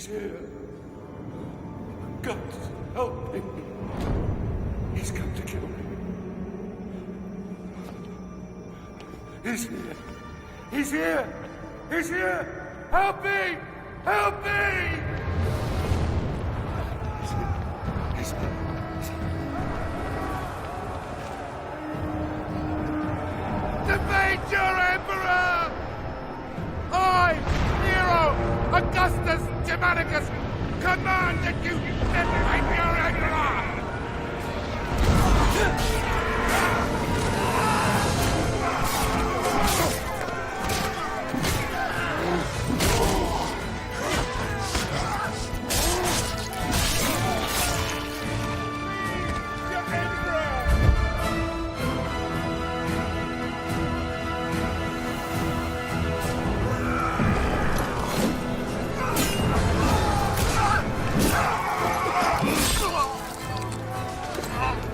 He's here. God help me. He's come to kill me. He's here. He's here. He's here. Help me. Help me. He's here. He's here. Defeat your Emperor! I, Nero, Augustus Germanicus, command that you defeat your Emperor!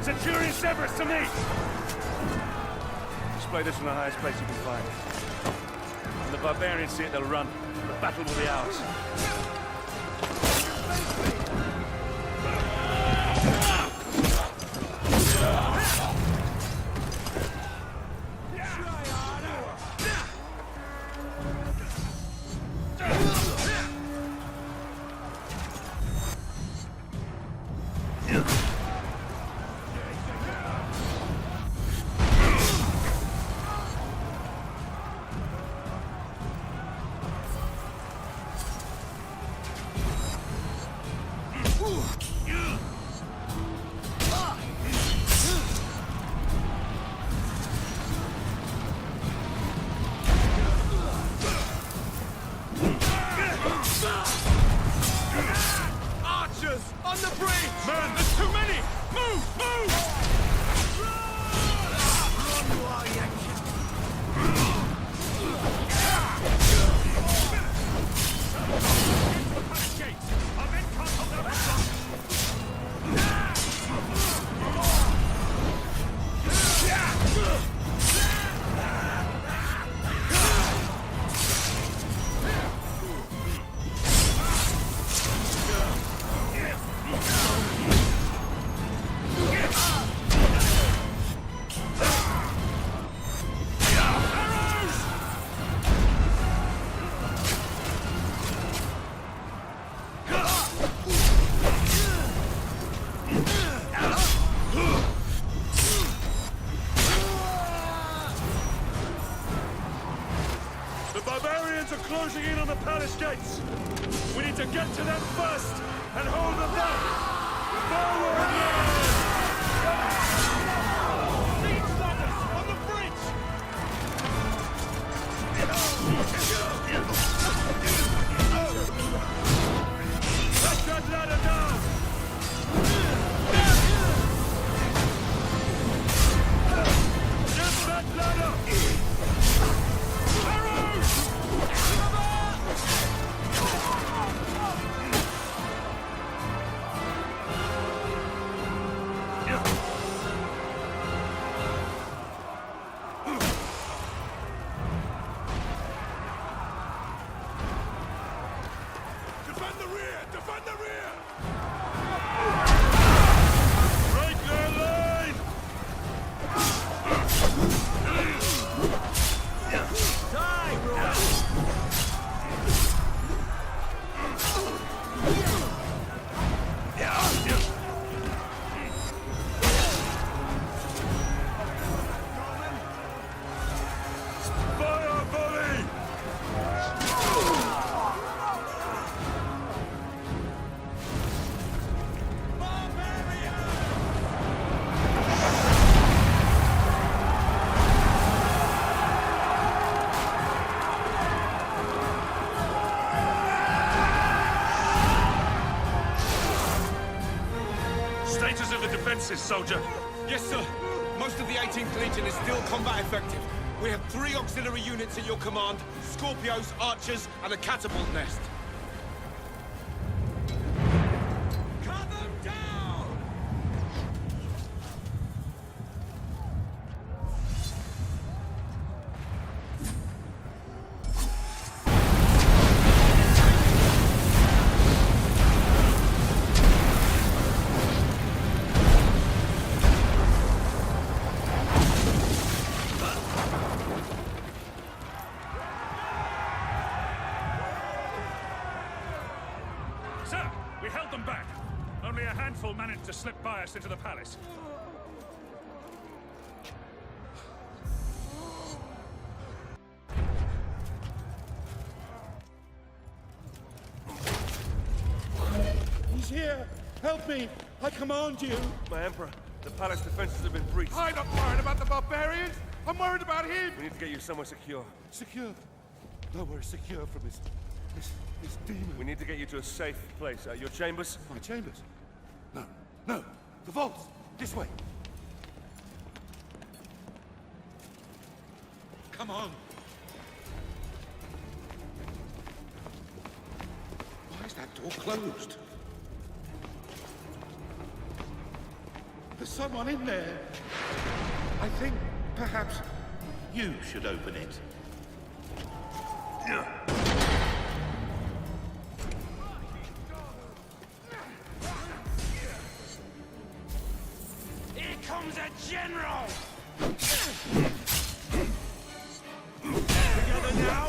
Centurion Severus to me! Display this from the highest place you can find. When the barbarians see it, they'll run. The battle will be ours. Closing in on the palace gates. We need to get to them first and hold them back. Forward! Siege ladders on the bridge! Let that ladder down! Get that ladder! Soldier. Yes, sir. Most of the 18th Legion is still combat effective. We have 3 auxiliary units at your command, Scorpios, Archers, and a catapult nest. Cut them down! Only a handful managed to slip by us into the palace. He's here! Help me! I command you! My Emperor, the palace defenses have been breached. I'm not worried about the barbarians! I'm worried about him! We need to get you somewhere secure. Secure? Nowhere secure from this demon. We need to get you to a safe place. Your chambers? My chambers? No. The vaults! This way! Come on! Why is that door closed? There's someone in there. I think perhaps you should open it. Here comes a general! Together now?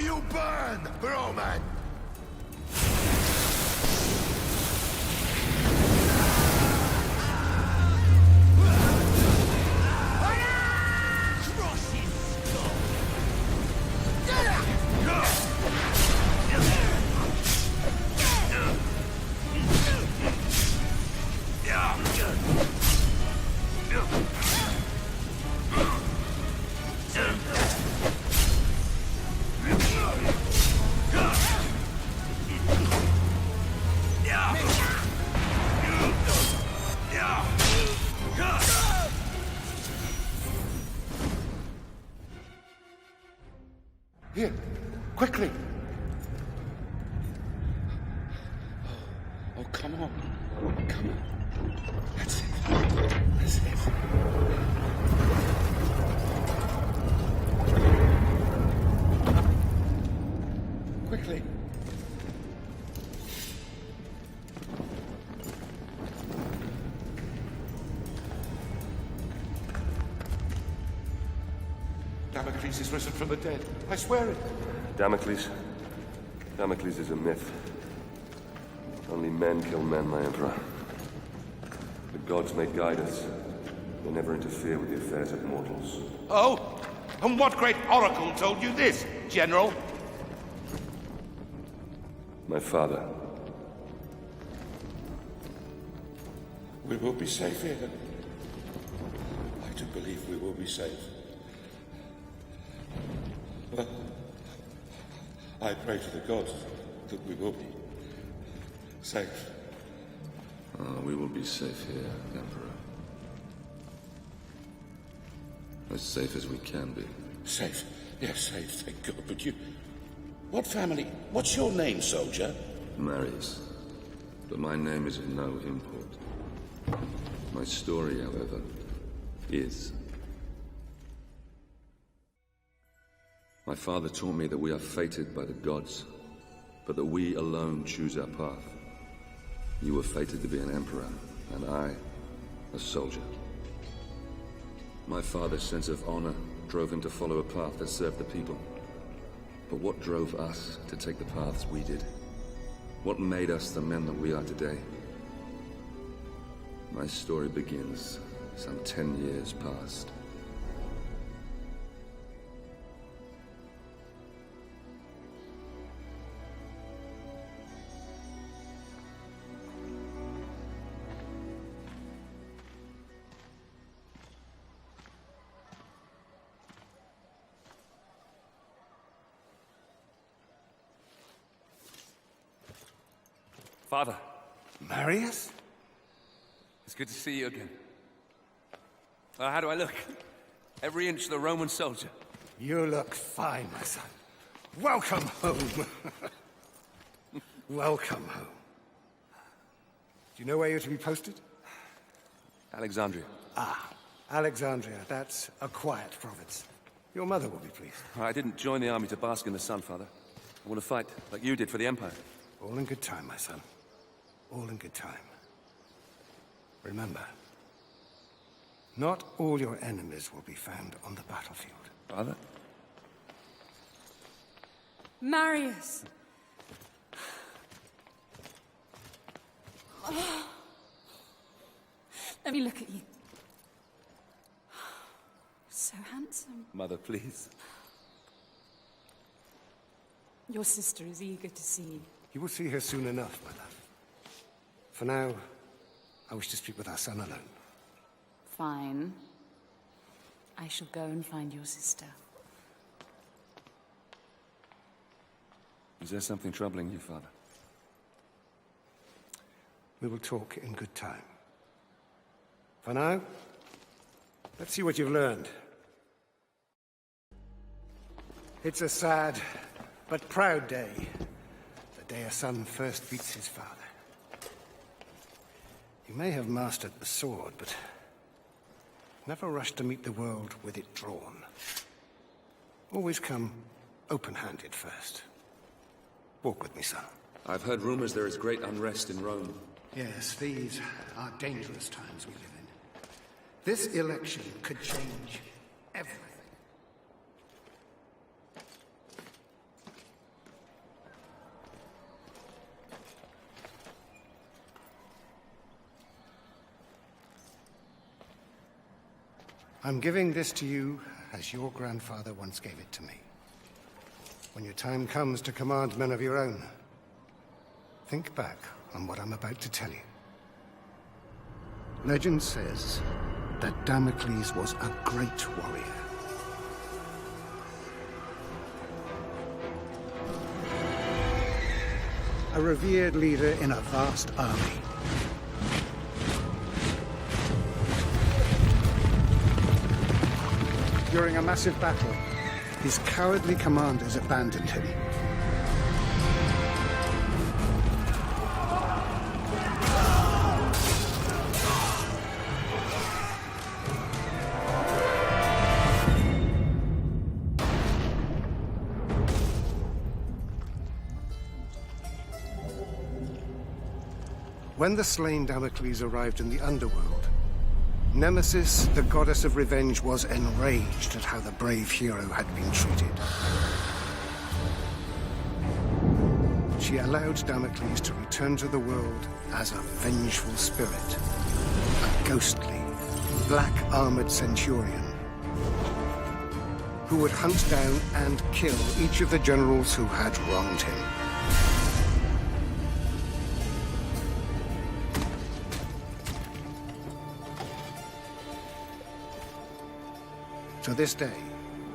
You burn, Roman! Here, quickly! Oh, come on. Come on. That's it. That's it. Quickly. Damocles is risen from the dead. I swear it. Damocles? Damocles is a myth. Only men kill men, my Emperor. The gods may guide us. They never interfere with the affairs of mortals. Oh? And what great oracle told you this, General? My father. We will be safe here. I do believe we will be safe. Well, I pray to the gods that we will be safe. We will be safe here, Emperor. As safe as we can be. Safe. Yes, safe, thank God. But you... What family... What's your name, soldier? Marius. But my name is of no import. My story, however, is. My father taught me that we are fated by the gods, but that we alone choose our path. You were fated to be an emperor, and I, a soldier. My father's sense of honor drove him to follow a path that served the people. But what drove us to take the paths we did? What made us the men that we are today? My story begins some 10 years past. Father, Marius? it's good to see you again. How do I look? Every inch the Roman soldier. You look fine, my son. Welcome home. Welcome home. Do you know where you're to be posted? Alexandria. Alexandria, that's a quiet province. Your mother will be pleased. I didn't join the army to bask in the sun, Father. I want to fight, like you did for the Empire. All in good time, my son. All in good time. Remember, not all your enemies will be found on the battlefield. Father? Marius! Let me look at you. So handsome. Mother, please. Your sister is eager to see you. You will see her soon enough, my love. For now, I wish to speak with our son alone. Fine. I shall go and find your sister. Is there something troubling you, Father? We will talk in good time. For now, let's see what you've learned. It's a sad but proud day. The day a son first meets his father. You may have mastered the sword, but never rush to meet the world with it drawn. Always come open-handed first. Walk with me, son. I've heard rumors there is great unrest in Rome. Yes, these are dangerous times we live in. This election could change everything. I'm giving this to you as your grandfather once gave it to me. When your time comes to command men of your own, think back on what I'm about to tell you. Legend says that Damocles was a great warrior. A revered leader in a vast army. During a massive battle, his cowardly commanders abandoned him. When the slain Damocles arrived in the underworld, Nemesis, the goddess of revenge, was enraged at how the brave hero had been treated. She allowed Damocles to return to the world as a vengeful spirit, a ghostly, black-armored centurion who would hunt down and kill each of the generals who had wronged him. To this day,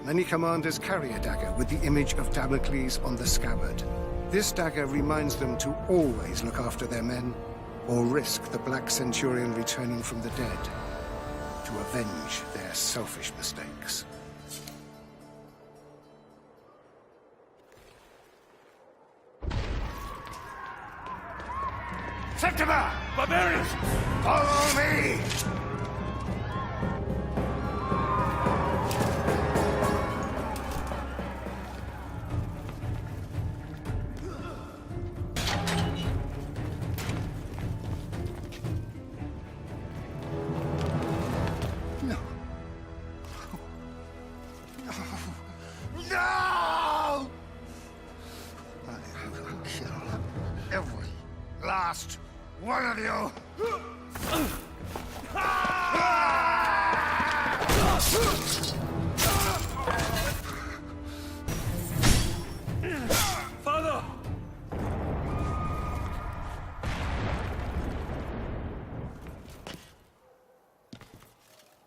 many commanders carry a dagger with the image of Damocles on the scabbard. This dagger reminds them to always look after their men, or risk the Black Centurion returning from the dead to avenge their selfish mistakes. Septima! Barbarians! Follow me! No! I will kill every last one of you! Father!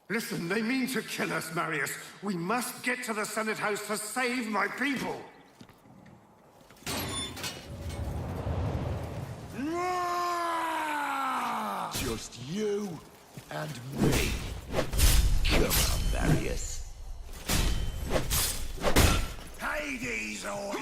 Listen, they mean to kill us, Marius. We must get to the Senate House to save my people. Just you and me. Come on, Marius. Hades or...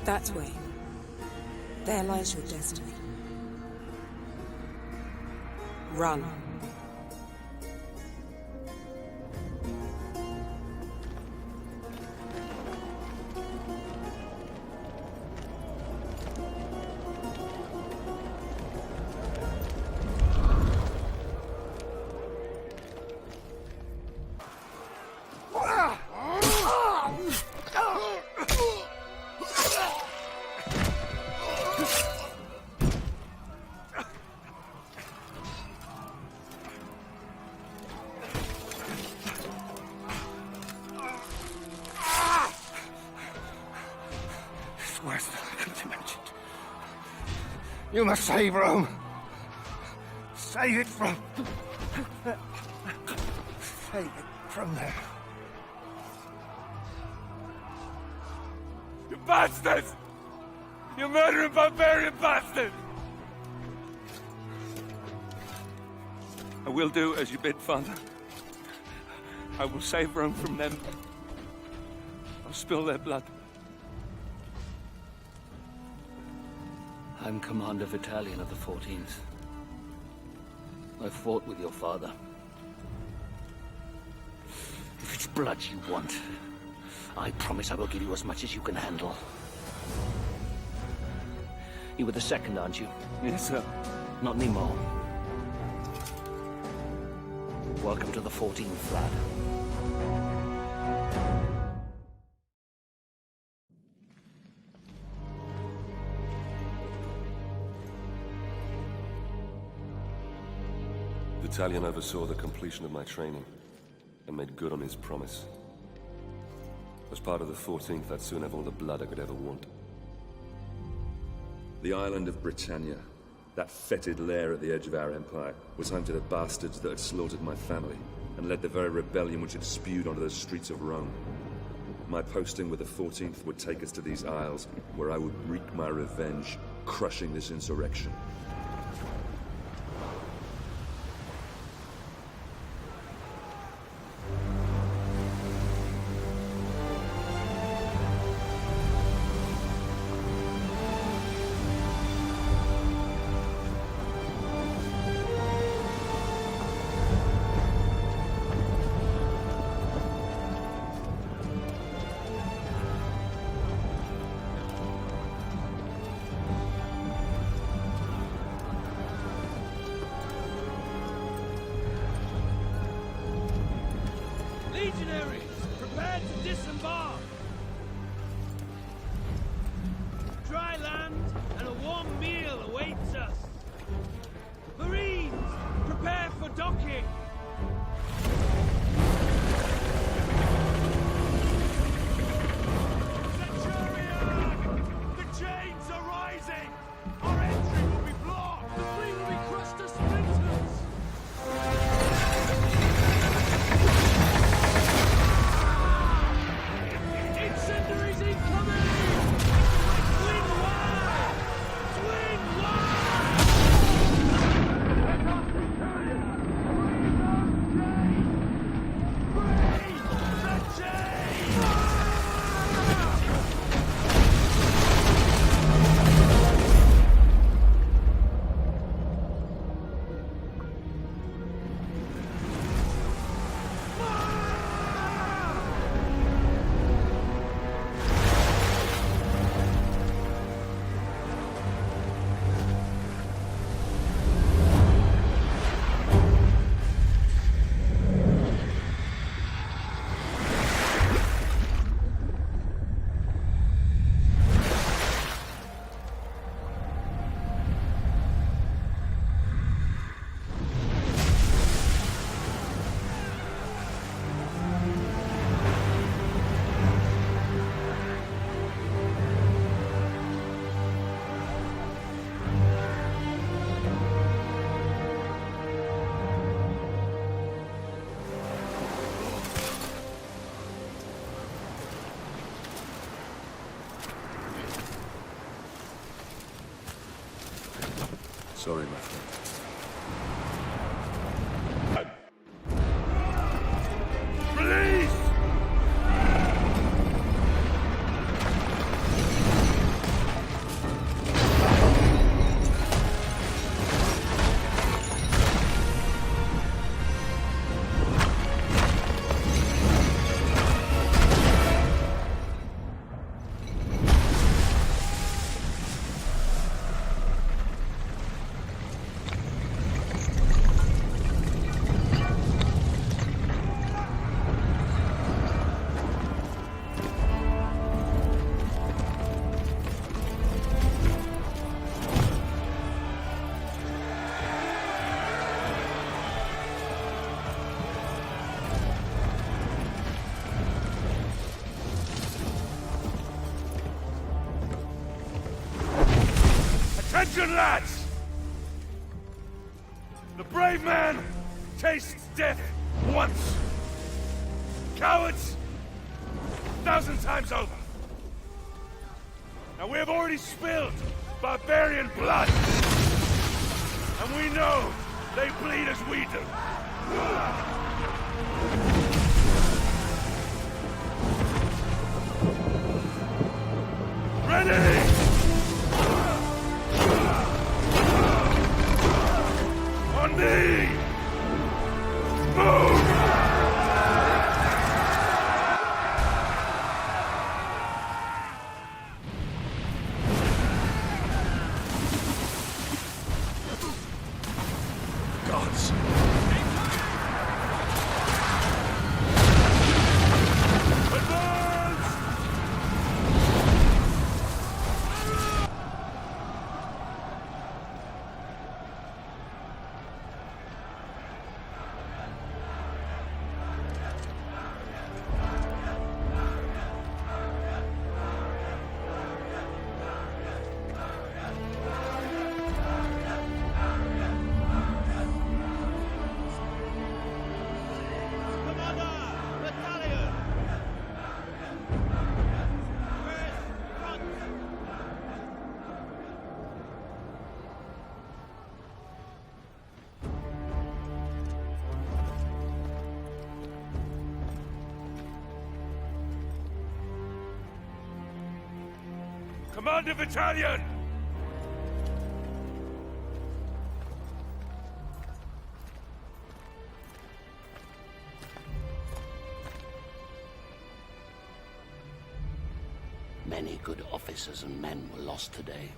That way. There lies your destiny. Run. Worse than I could imagine. You must save Rome. Save it from... Save it from there. You bastards! You murdering barbarian bastards! I will do as you bid, Father. I will save Rome from them. I'll spill their blood. I'm Commander Battalion of the 14th. I fought with your father. If it's blood you want, I promise I will give you as much as you can handle. You were the second, aren't you? Yes, sir. Not anymore. Welcome to the 14th, lad. Battalion oversaw the completion of my training and made good on his promise. As part of the 14th, I'd soon have all the blood I could ever want. The island of Britannia, that fetid lair at the edge of our empire, was home to the bastards that had slaughtered my family and led the very rebellion which had spewed onto the streets of Rome. My posting with the 14th would take us to these isles, where I would wreak my revenge, crushing this insurrection. Legionaries, prepare to disembark! Dry land and a warm meal awaits us. Marines, prepare for docking! Centurion! The chains are rising! Our entry will be blocked! The fleet will be crushed to splinters! Incendiaries incoming! Twin wide! Twin wide! Let us Centurion! Breathe the chains! Sorry, my friend. Release! Attention, lads! The brave man tastes death once. Cowards, 1,000 times over. Now we have already spilled barbarian blood. And we know they bleed as we do. Ready! On me! Move! Gods! Advance! Commander Battalion! Many good officers and men were lost today.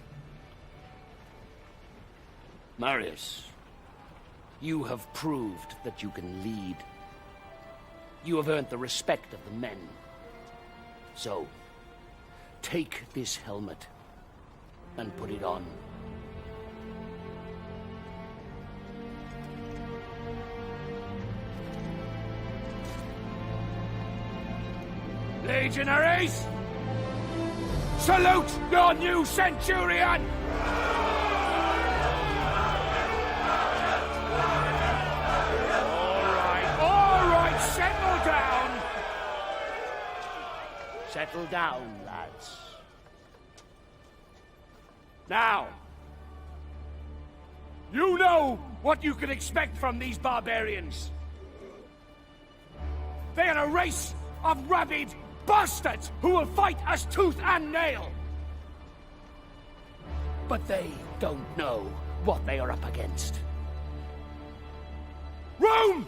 Marius, you have proved that you can lead. You have earned the respect of the men. So, take this helmet and put it on. Legionaries! Salute your new centurion! All right, settle down! Settle down, lads. Now, you know what you can expect from these barbarians. They are a race of rabid bastards who will fight us tooth and nail. But they don't know what they are up against. Rome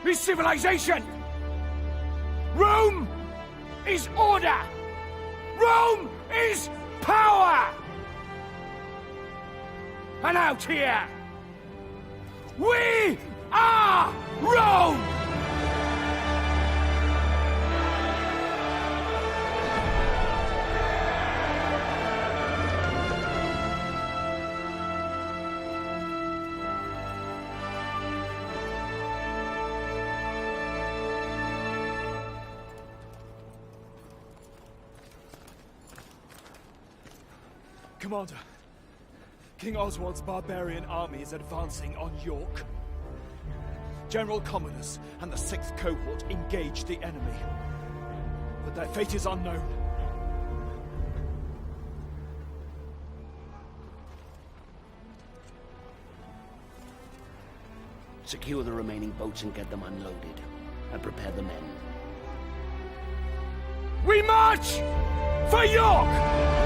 is civilization. Rome is order. Rome is power. And out here, we are Rome! Commander, King Oswald's barbarian army is advancing on York. General Commodus and the 6th cohort engaged the enemy, but their fate is unknown. Secure the remaining boats and get them unloaded, and prepare the men. We march for York!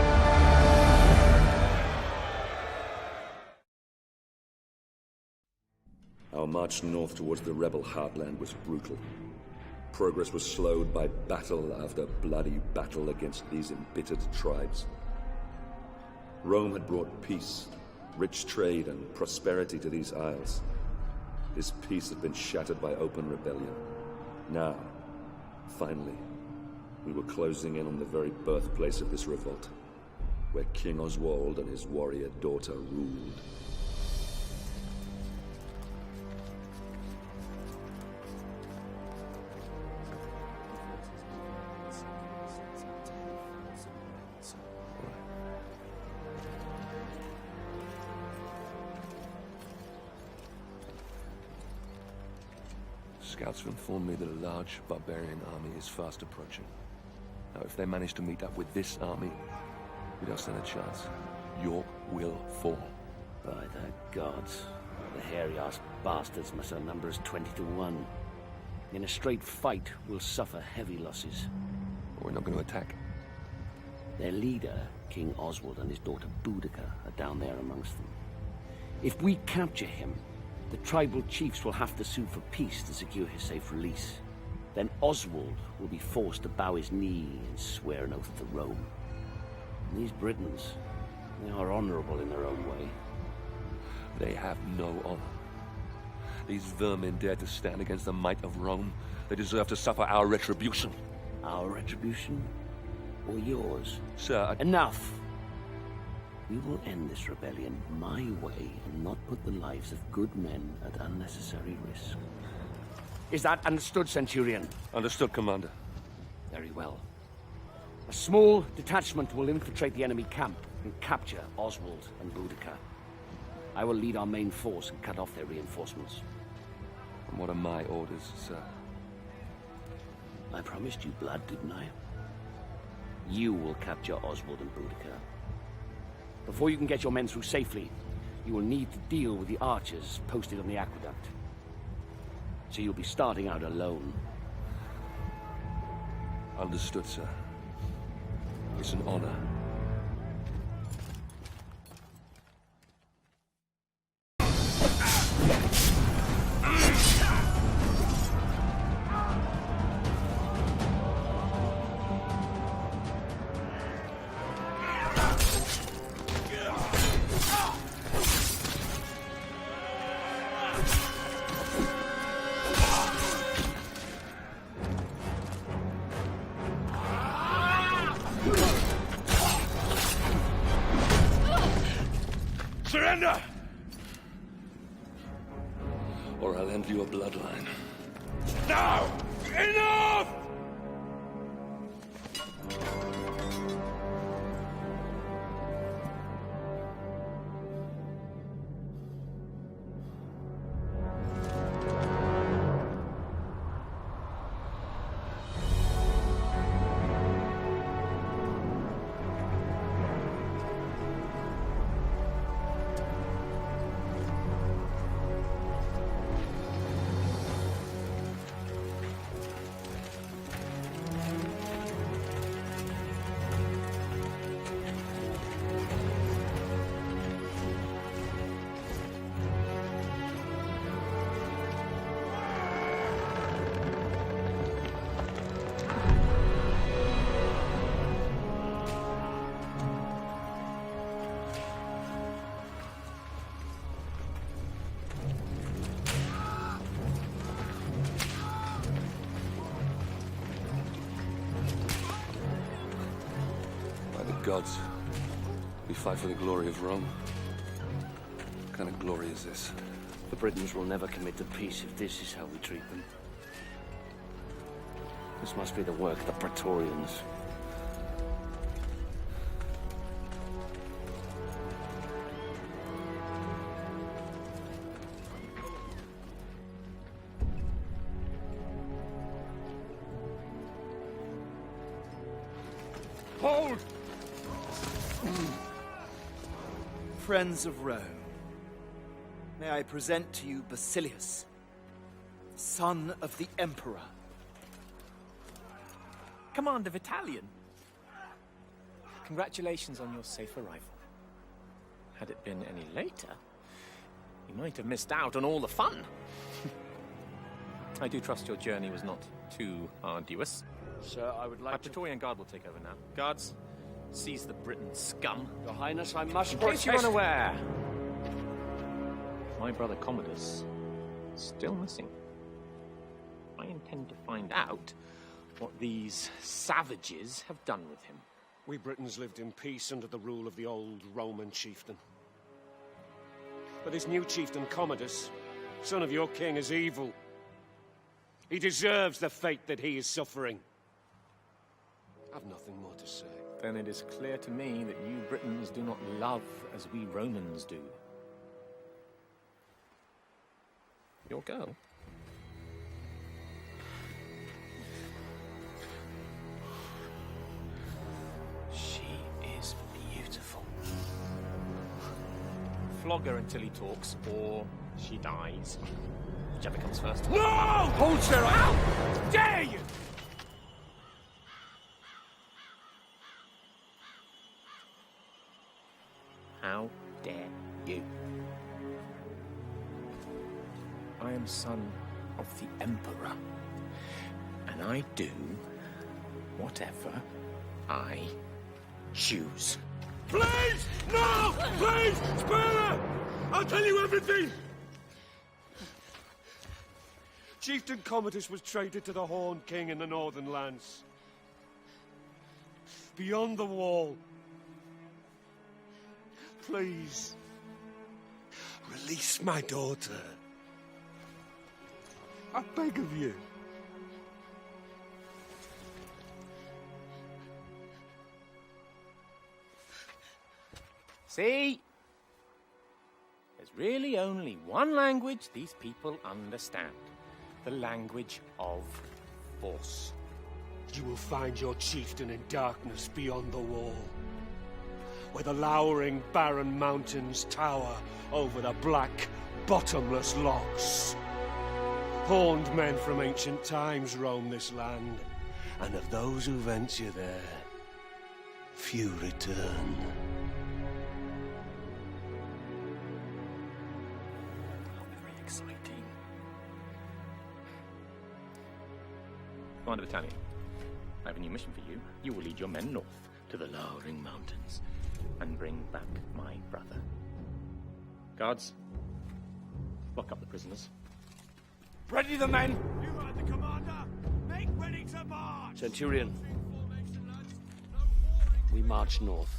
Our march north towards the rebel heartland was brutal. Progress was slowed by battle after bloody battle against these embittered tribes. Rome had brought peace, rich trade, and prosperity to these isles. This peace had been shattered by open rebellion. Now, finally, we were closing in on the very birthplace of this revolt, where King Oswald and his warrior daughter ruled. Scouts have informed me that a large barbarian army is fast approaching. Now, if they manage to meet up with this army, we don't stand a chance. York will fall. By the gods, the hairy-ass bastards must outnumber us 20 to 1. In a straight fight, we'll suffer heavy losses. We're not going to attack. Their leader, King Oswald, and his daughter Boudica are down there amongst them. If we capture him, the tribal chiefs will have to sue for peace to secure his safe release. Then Oswald will be forced to bow his knee and swear an oath to Rome. And these Britons, they are honorable in their own way. They have no honor. These vermin dare to stand against the might of Rome. They deserve to suffer our retribution. Our retribution? Or yours? Sir, Enough! We will end this rebellion my way and not put the lives of good men at unnecessary risk. Is that understood, Centurion? Understood, Commander. Very well. A small detachment will infiltrate the enemy camp and capture Oswald and Boudica. I will lead our main force and cut off their reinforcements. And what are my orders, sir? I promised you blood, didn't I? You will capture Oswald and Boudica. Before you can get your men through safely, you will need to deal with the archers posted on the aqueduct. So you'll be starting out alone. Understood, sir. It's an honor. Surrender! Or I'll end your bloodline. Now! Enough! Gods, we fight for the glory of Rome. What kind of glory is this? The Britons will never commit to peace if this is how we treat them. This must be the work of the Praetorians. Hold! Friends of Rome, may I present to you Basillius, son of the Emperor. Commander Vitalian. Congratulations on your safe arrival. Had it been any later, you might have missed out on all the fun. I do trust your journey was not too arduous. Sir, I would My like to... Praetorian Guard will take over now. Guards, seize the Briton scum. Your Highness, I must In case you're protest... unaware, my brother Commodus is still missing. I intend to find out what these savages have done with him. We Britons lived in peace under the rule of the old Roman chieftain. But this new chieftain, Commodus, son of your king, is evil. He deserves the fate that he is suffering. I've nothing more to say. Then it is clear to me that you Britons do not love as we Romans do. Your girl. She is beautiful. Flog her until he talks, or she dies. Whichever comes first. No! Hold, Sarah! How dare you! How dare you? I am son of the Emperor, and I do whatever I choose. Please! No! Please! Spare her! I'll tell you everything! Chieftain Commodus was traded to the Horned King in the northern lands. Beyond the wall. Please, release my daughter. I beg of you. See? There's really only one language these people understand. The language of force. You will find your chieftain in darkness beyond the wall, where the lowering barren mountains tower over the black, bottomless lochs. Horned men from ancient times roam this land, and of those who venture there, few return. Very exciting. Commander Britannia, I have a new mission for you. You will lead your men north to the lowering mountains and bring back my brother. Guards, lock up the prisoners. Ready the men! You heard the commander! Make ready to march! Centurion, we march north.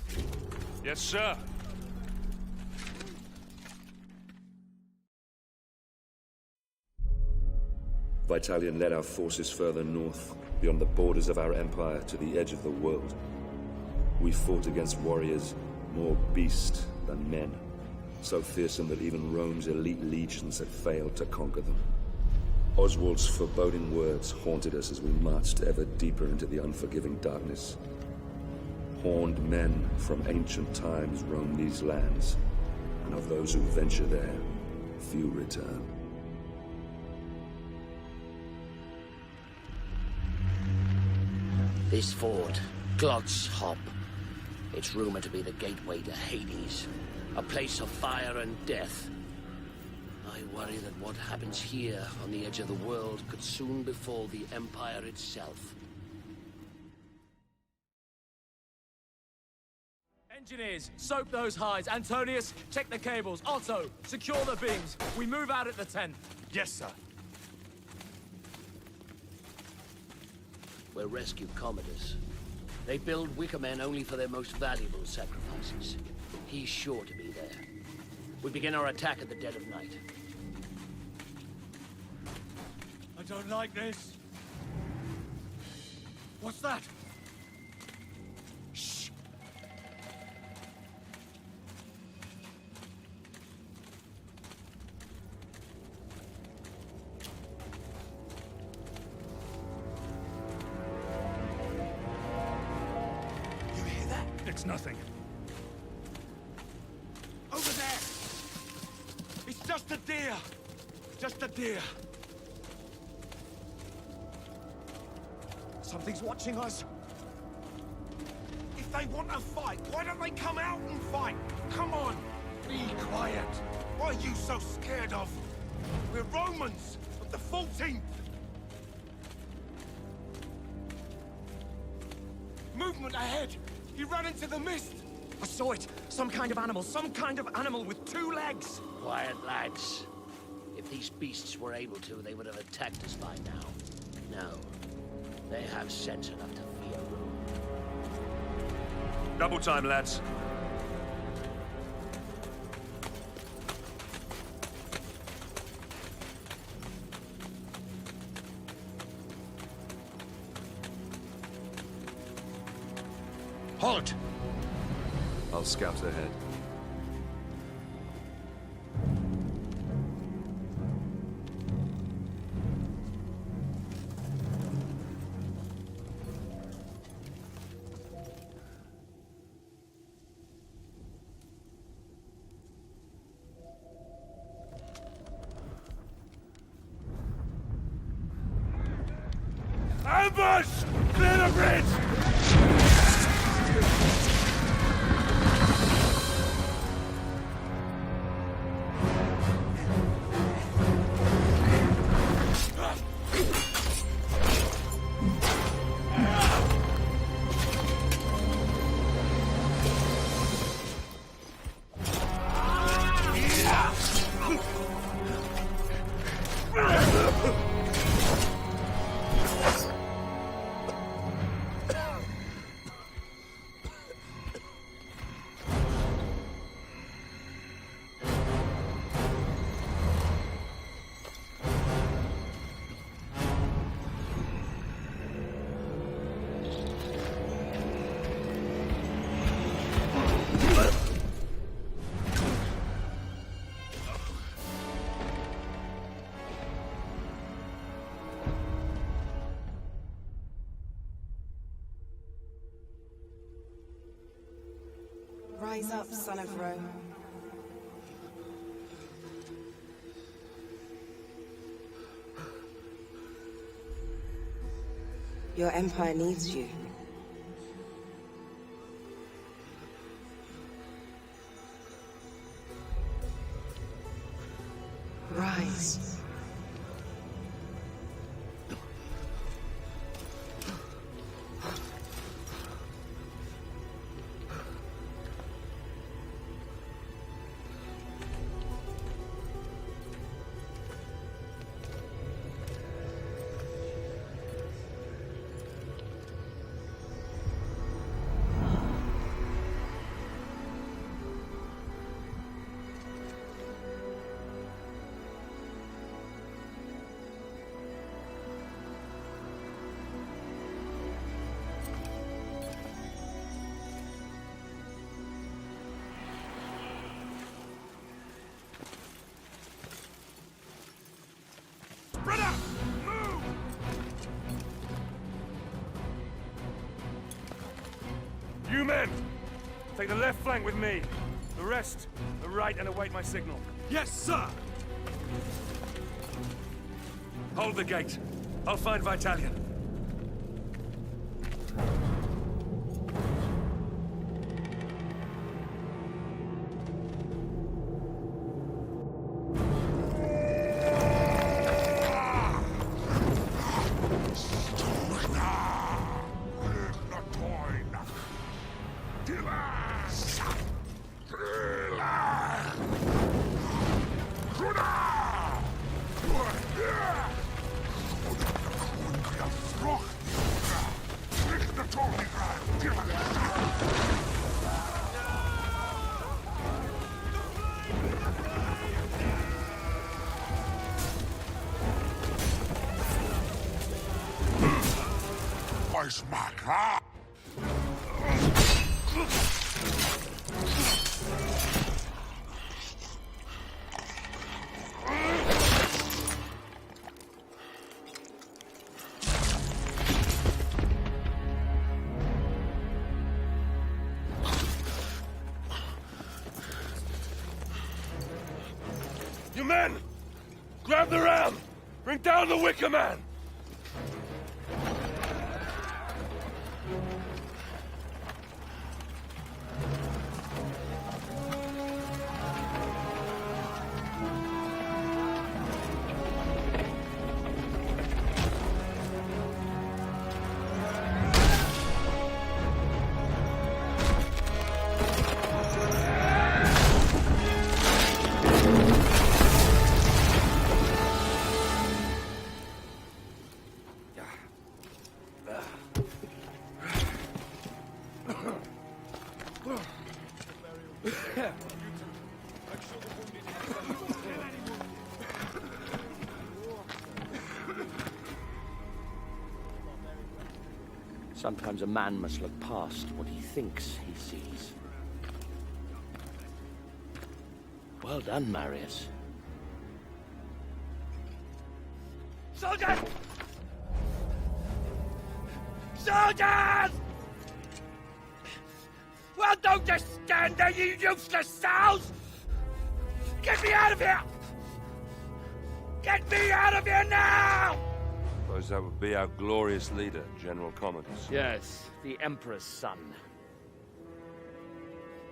Yes, sir. Vitalian led our forces further north, beyond the borders of our empire to the edge of the world. We fought against warriors more beast than men, so fearsome that even Rome's elite legions had failed to conquer them. Oswald's foreboding words haunted us as we marched ever deeper into the unforgiving darkness. Horned men from ancient times roam these lands, and of those who venture there, few return. This fort, Glot's Hop. It's rumored to be the gateway to Hades, a place of fire and death. I worry that what happens here on the edge of the world could soon befall the Empire itself. Engineers, soak those hides. Antonius, check the cables. Otto, secure the beams. We move out at the 10th. Yes, sir. We'll rescue Commodus. They build wicker men only for their most valuable sacrifices. He's sure to be there. We begin our attack at the dead of night. I don't like this. What's that? Shh. You hear that? It's nothing. Over there! It's just a deer! Just a deer! Something's watching us. If they want to fight, why don't they come out and fight? Come on! Be quiet! What are you so scared of? We're Romans of the 14th! Movement ahead! He ran into the mist! I saw it. Some kind of animal with 2 legs. Quiet, lads. If these beasts were able to, they would have attacked us by now. No. They have sense enough to fear Rome. Double time, lads. Halt! I'll scout ahead. Ambush! Clear the bridge! Rise up, Son of Rome. Your empire needs you. Rise. You men! Take the left flank with me. The rest, the right, and await my signal. Yes, sir! Hold the gate. I'll find Vitalian. You men! Grab the ram! Bring down the Wicker Man! Sometimes a man must look past what he thinks he sees. Well done, Marius. Soldiers! Soldiers! Well, don't just stand there, you useless sows! Get me out of here! Get me out of here now! Suppose that would be our glorious leader, General Commodus. Yes, the Emperor's son.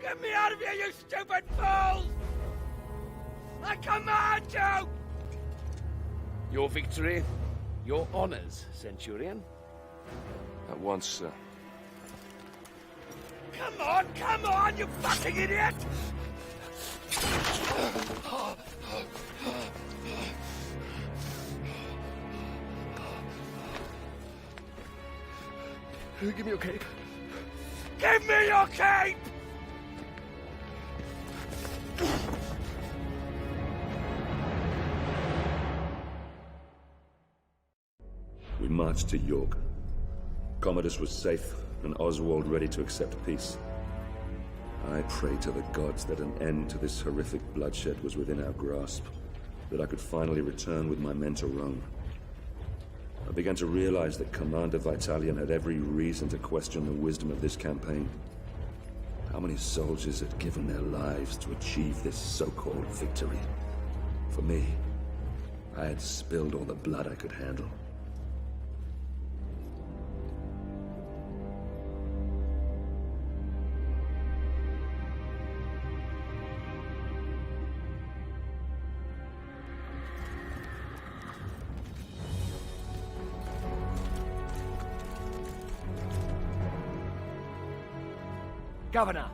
Get me out of here, you stupid fools! I command you! Your victory, your honors, Centurion. At once, sir. Come on, you fucking idiot! Give me your cape. Give me your cape! We marched to York. Commodus was safe, and Oswald ready to accept peace. I prayed to the gods that an end to this horrific bloodshed was within our grasp, that I could finally return with my men to Rome. I began to realize that Commander Vitalian had every reason to question the wisdom of this campaign. How many soldiers had given their lives to achieve this so-called victory? For me, I had spilled all the blood I could handle. Governor,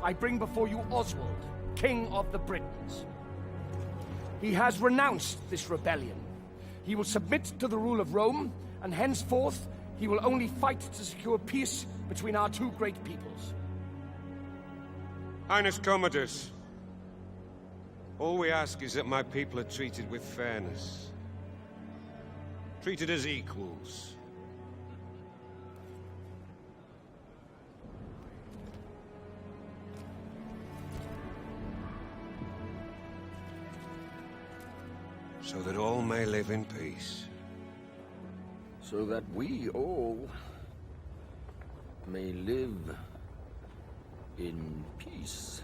I bring before you Oswald, King of the Britons. He has renounced this rebellion. He will submit to the rule of Rome, and henceforth he will only fight to secure peace between our two great peoples. Highness Commodus, all we ask is that my people are treated with fairness. Treated as equals. So that all may live in peace. So that we all may live In peace.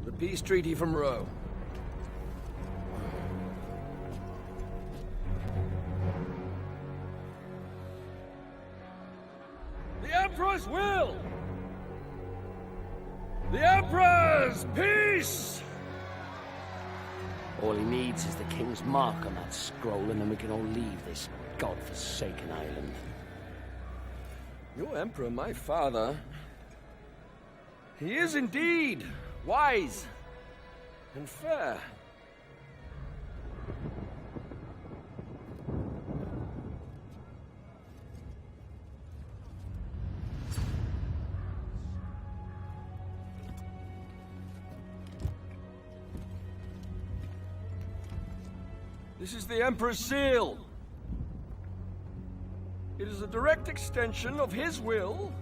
The peace treaty from Rome. The Emperor's will! The Emperor's peace! All he needs is the king's mark on that scroll, and then we can all leave this godforsaken island. Your Emperor, my father, he is indeed wise and fair. This is the Emperor's seal. It is a direct extension of his will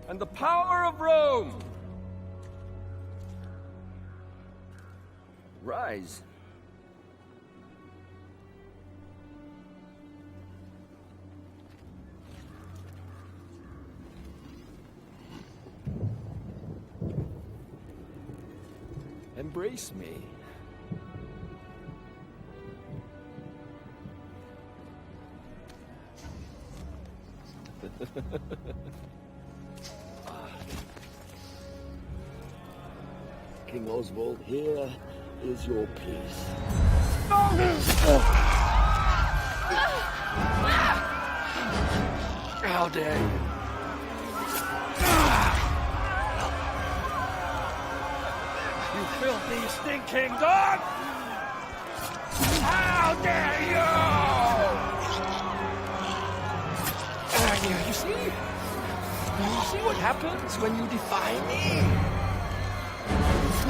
and the power of Rome. Rise. Embrace me. King Oswald, here is your peace. How dare you? You filthy, stinking dog! How dare you! You see what happens when you defy me?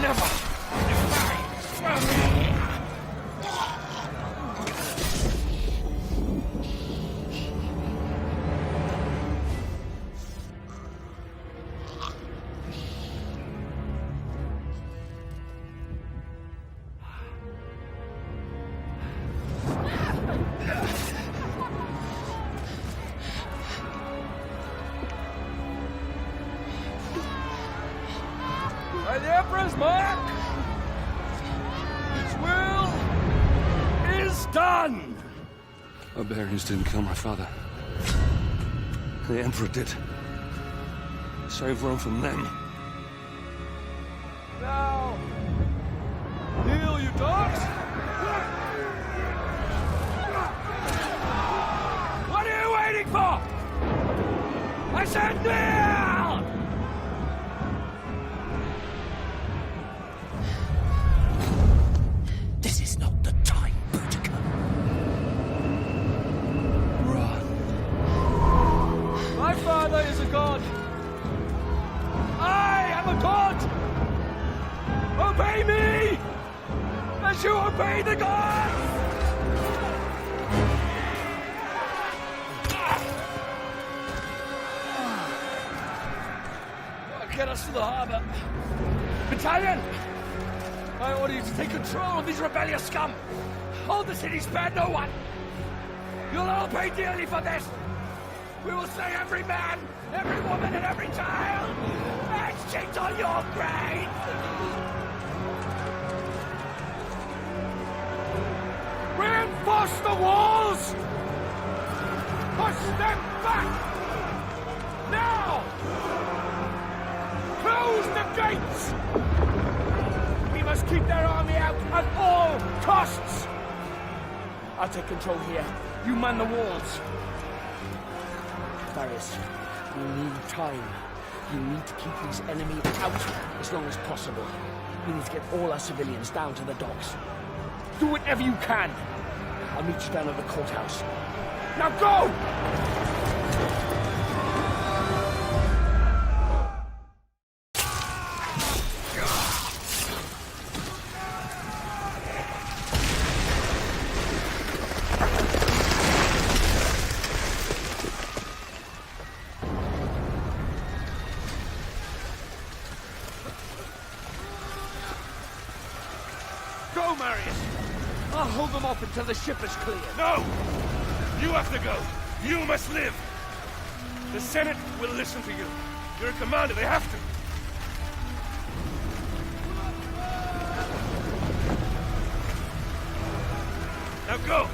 Never defy me! By the Emperor's mark, his will is done! Barbarians didn't kill my father. The Emperor did. Save Rome from them. Now, kneel, you dogs! What are you waiting for? I said kneel! This is not the time, Boudica. Run. My father is a god. I am a god. Obey me, as you obey the gods. Get us to the harbor. Battalion! I order you to take control of these rebellious scum. Hold the city, spare no one. You'll all pay dearly for this. We will slay every man, every woman, and every child. And shit on your brains. Reinforce the walls. Push them back. Now. Close the gates! We must keep their army out at all costs! I'll take control here. You man the walls. Marius, we need time. You need to keep these enemy out as long as possible. We need to get all our civilians down to the docks. Do whatever you can. I'll meet you down at the courthouse. Now go! Go, Marius! I'll hold them off until the ship is clear. No! You have to go! You must live! The Senate will listen to you. You're a commander, they have to. Now go!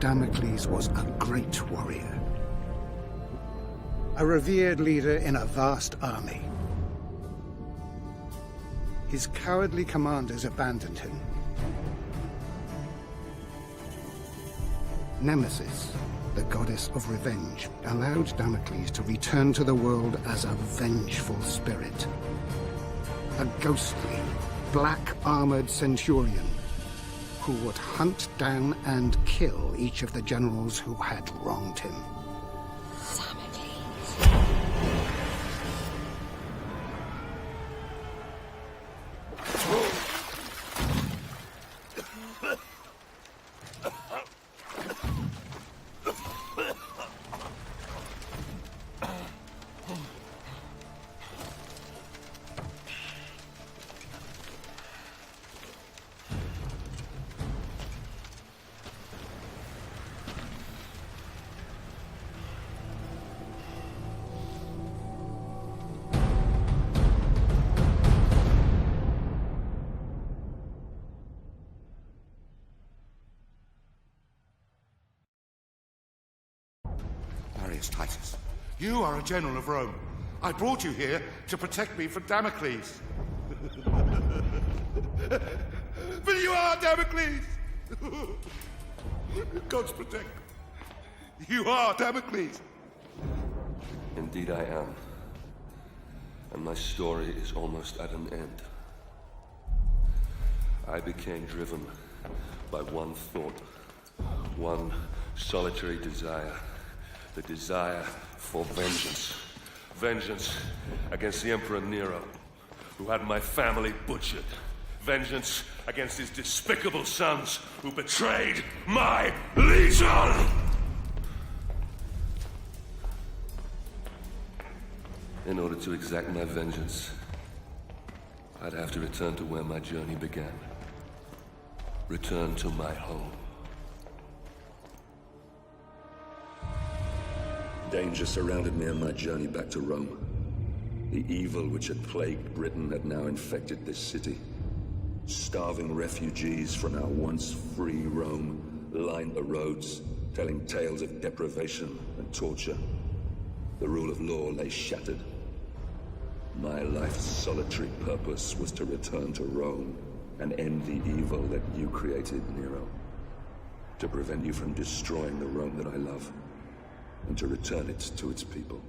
Damocles was a great warrior, a revered leader in a vast army. His cowardly commanders abandoned him. Nemesis, the goddess of revenge, allowed Damocles to return to the world as a vengeful spirit. A ghostly, black-armored centurion who would hunt down and kill each of the generals who had wronged him. Marius Titus, you are a general of Rome. I brought you here to protect me from Damocles. But you are Damocles! God's protect. You are Damocles! Indeed I am. And my story is almost at an end. I became driven by one thought, one solitary desire. The desire for vengeance. Vengeance against the Emperor Nero, who had my family butchered. Vengeance against his despicable sons, who betrayed my legion! In order to exact my vengeance, I'd have to return to where my journey began. Return to my home. Danger surrounded me on my journey back to Rome. The evil which had plagued Britain had now infected this city. Starving refugees from our once free Rome lined the roads, telling tales of deprivation and torture. The rule of law lay shattered. My life's solitary purpose was to return to Rome and end the evil that you created, Nero. To prevent you from destroying the Rome that I love, and to return it to its people.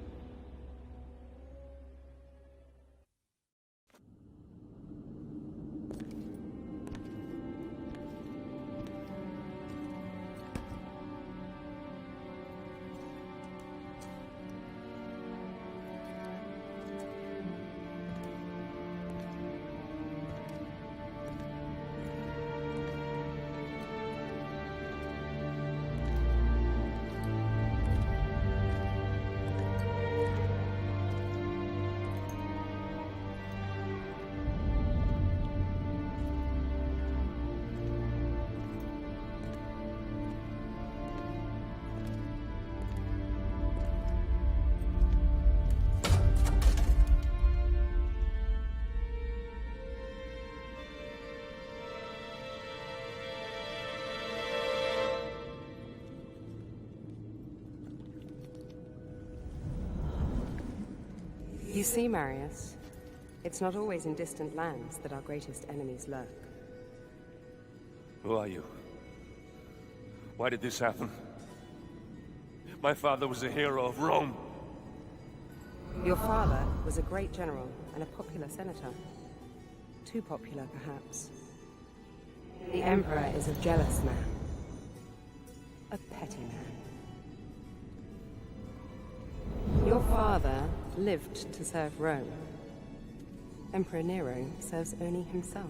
You see, Marius, it's not always in distant lands that our greatest enemies lurk. Who are you? Why did this happen? My father was a hero of Rome. Your father was a great general and a popular senator. Too popular, perhaps. The Emperor is a jealous man. A petty man. Your father lived to serve Rome. Emperor Nero serves only himself.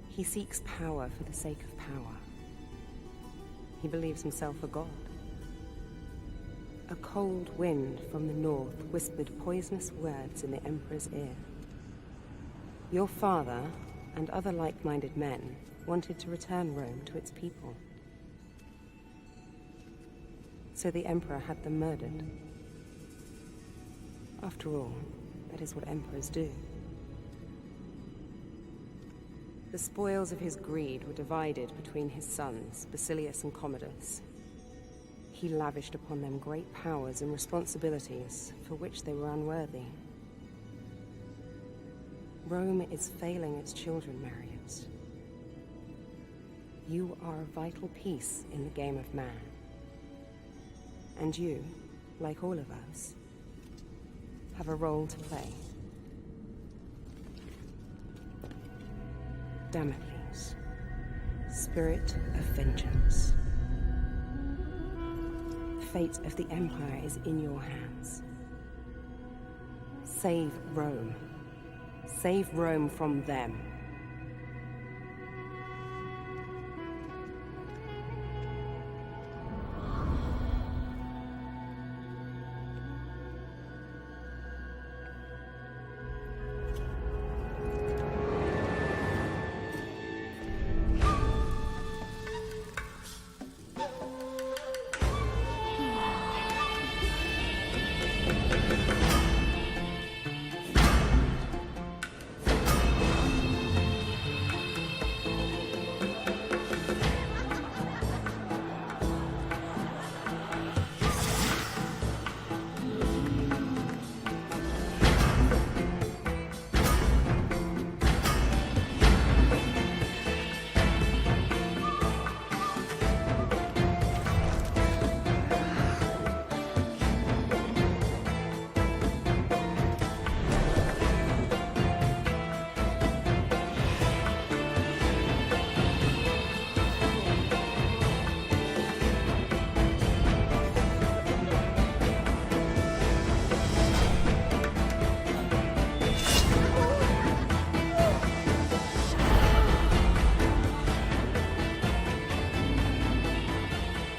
He seeks power for the sake of power. He believes himself a god. A cold wind from the north whispered poisonous words in the Emperor's ear. Your father and other like-minded men wanted to return Rome to its people. So the Emperor had them murdered. After all, that is what emperors do. The spoils of his greed were divided between his sons, Basillius and Commodus. He lavished upon them great powers and responsibilities for which they were unworthy. Rome is failing its children, Marius. You are a vital piece in the game of man. And you, like all of us, have a role to play. Damocles, spirit of vengeance. The fate of the Empire is in your hands. Save Rome. Save Rome from them.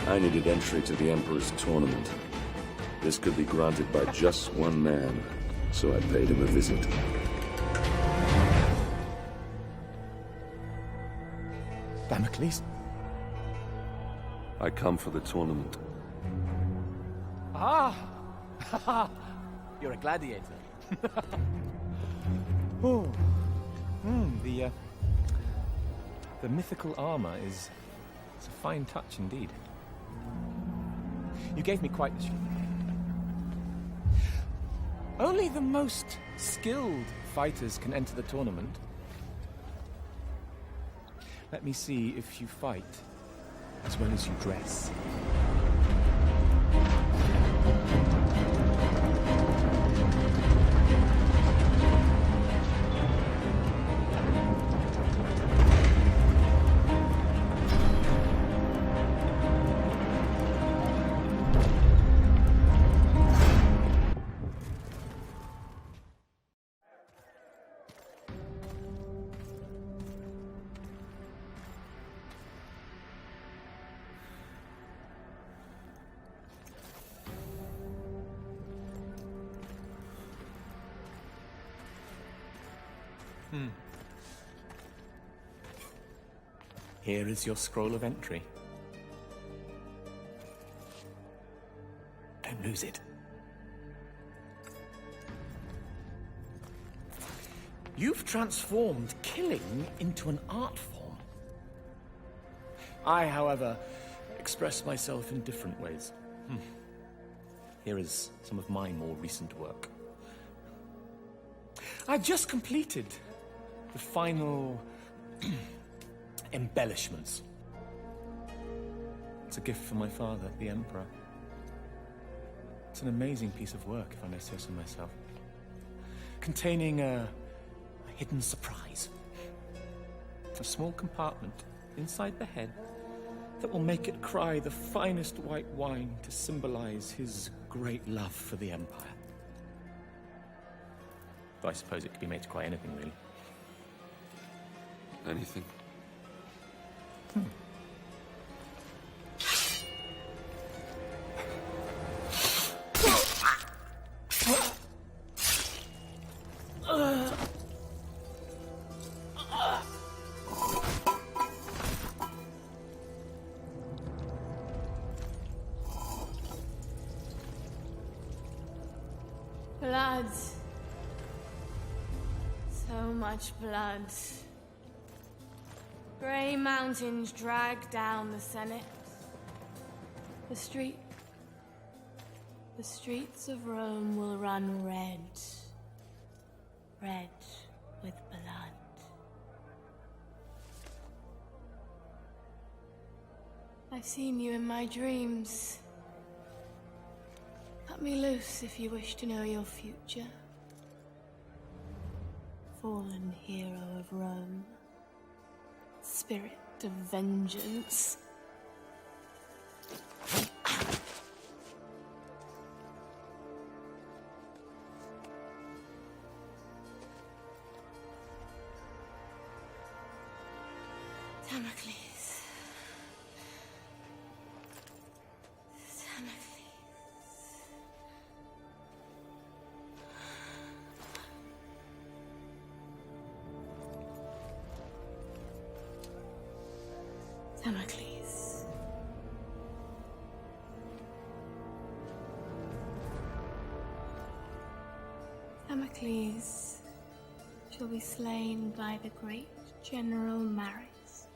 I needed entry to the Emperor's tournament. This could be granted by just one man, so I paid him a visit. Damocles? I come for the tournament. Ah! You're a gladiator. Oh. The mythical armor is a fine touch indeed. You gave me quite the show. Only the most skilled fighters can enter the tournament. Let me see if you fight as well as you dress. Here is your scroll of entry. Don't lose it. You've transformed killing into an art form. I, however, express myself in different ways. here is some of my more recent work. I've just completed the final embellishments. It's a gift from my father, the Emperor. It's an amazing piece of work, if I may say so myself. Containing a hidden surprise. A small compartment inside the head that will make it cry the finest white wine to symbolize his great love for the Empire. Though I suppose it could be made to cry anything, really. Anything? Blood. So much blood. Grey mountains drag down the Senate. The streets of Rome will run red. Red with blood. I've seen you in my dreams. Cut me loose if you wish to know your future. Fallen hero of Rome. Spirit of vengeance. Damocles. Damocles. Damocles shall be slain by the great General Marius.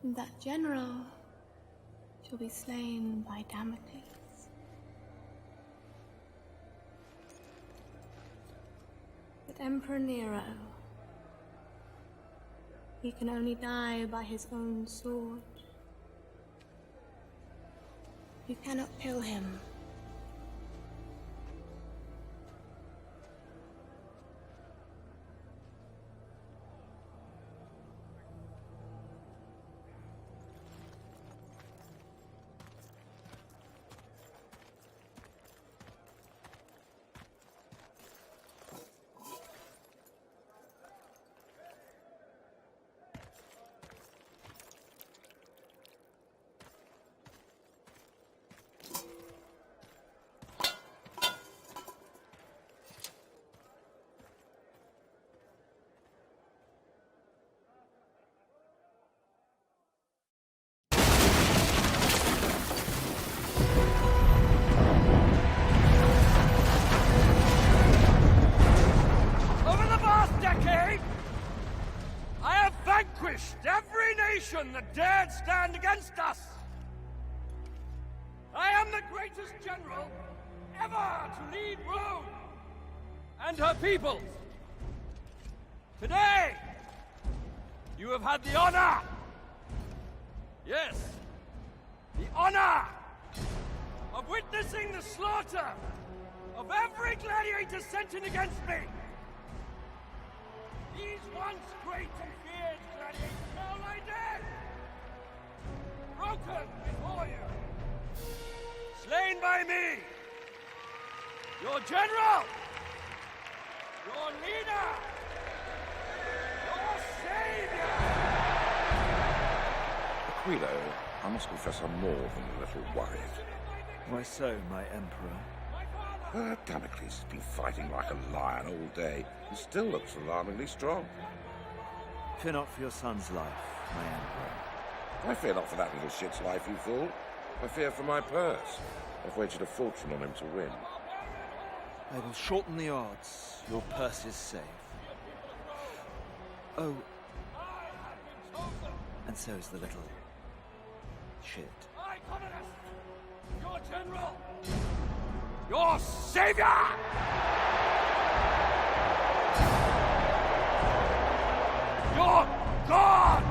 And that general shall be slain by Damocles. But Emperor Nero, he can only die by his own sword. You cannot kill him. Every nation that dared stand against us! I am the greatest general ever to lead Rome and her peoples! Today, you have had the honor! Yes, the honor of witnessing the slaughter of every gladiator sent in against me! These once great and feared gladiators now lie dead! Broken before you! Slain by me! Your general! Your leader! Your savior! Aquilo, I must confess I'm more than a little worried. Why so, my emperor? Damocles has been fighting like a lion all day and still looks alarmingly strong. Fear not for your son's life, my emperor. I fear not for that little shit's life, you fool. I fear for my purse. I've wagered a fortune on him to win. I will shorten the odds. Your purse is safe. Oh, and so is the little Shit. I, Commodus, your general, your savior! Your God!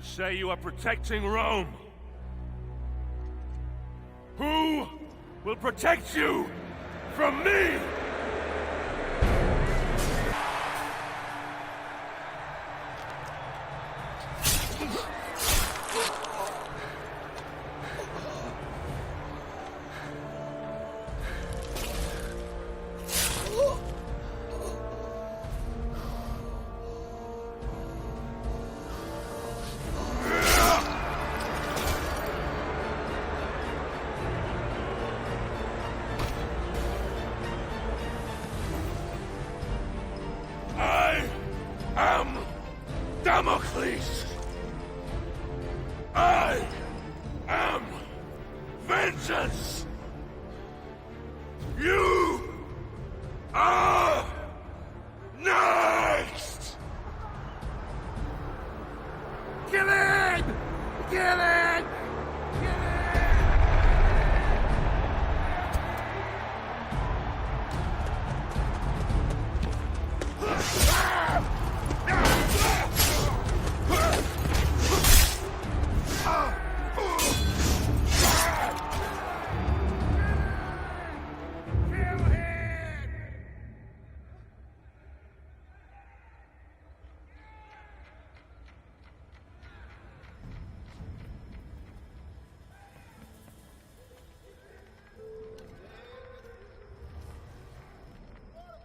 Say you are protecting Rome. Who will protect you from me? I am vengeance! You are next! Kill him! Kill him!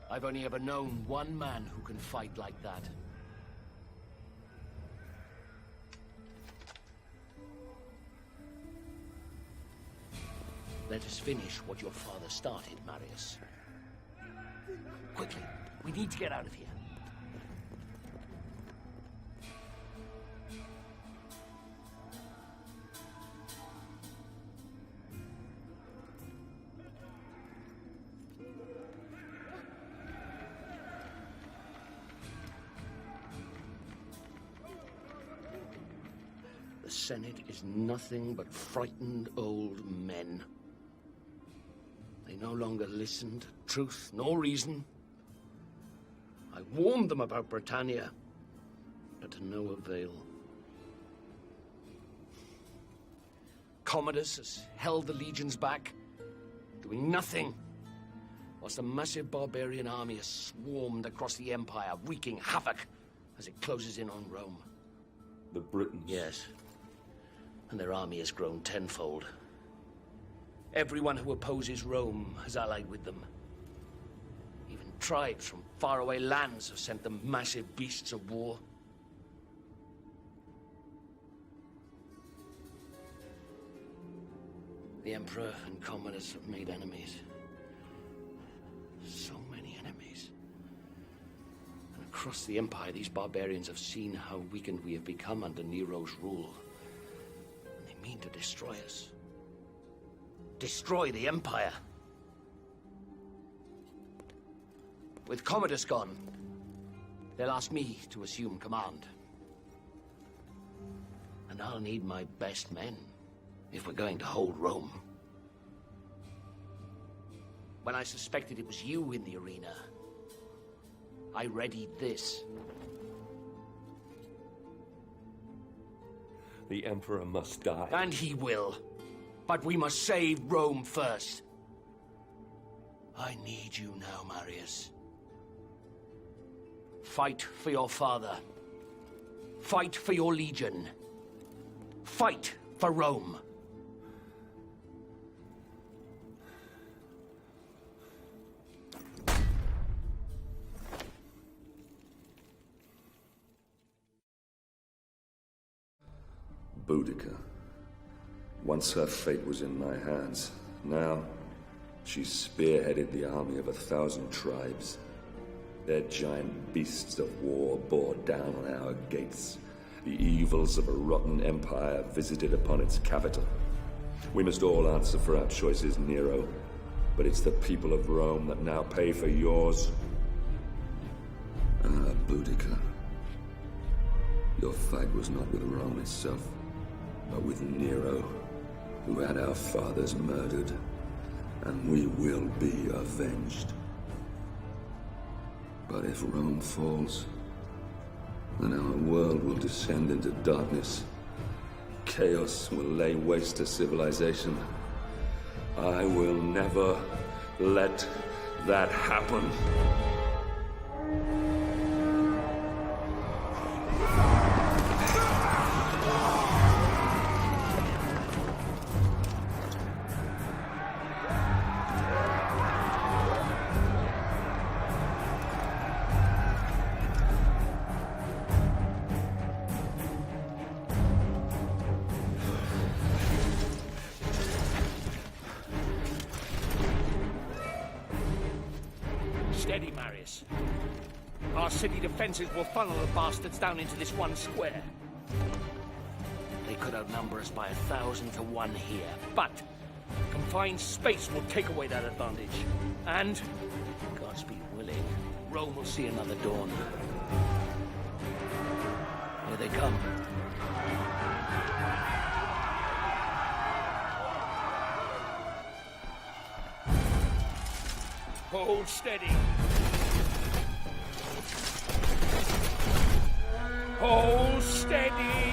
I've only ever known one man who can fight like that. Let us finish what your father started, Marius. Quickly, we need to get out of here. The Senate is nothing but frightened old men. They no longer listen to truth nor reason. I warned them about Britannia, but to no avail. Commodus has held the legions back, doing nothing, whilst a massive barbarian army has swarmed across the Empire, wreaking havoc as it closes in on Rome. The Britons? Yes. And their army has grown tenfold. Everyone who opposes Rome has allied with them. Even tribes from faraway lands have sent them massive beasts of war. The Emperor and Commodus have made enemies. So many enemies. And across the Empire, these barbarians have seen how weakened we have become under Nero's rule. And they mean to destroy us. Destroy the Empire. With Commodus gone, they'll ask me to assume command. And I'll need my best men if we're going to hold Rome. When I suspected it was you in the arena, I readied this. The Emperor must die. And he will. But we must save Rome first. I need you now, Marius. Fight for your father. Fight for your legion. Fight for Rome. Boudica. Once her fate was in my hands. Now, she's spearheaded the army of 1,000 tribes. Their giant beasts of war bore down on our gates. The evils of a rotten empire visited upon its capital. We must all answer for our choices, Nero. But it's the people of Rome that now pay for yours. Ah, Boudica. Your fight was not with Rome itself, but with Nero, who had our fathers murdered. And we will be avenged. But if Rome falls, then our world will descend into darkness. Chaos will lay waste to civilization. I will never let that happen. Steady, Marius. Our city defenses will funnel the bastards down into this one square. They could outnumber us by 1,000 to 1 here, but confined space will take away that advantage. And, Godspeed willing, Rome will see another dawn. Here they come. Hold steady. Hold steady.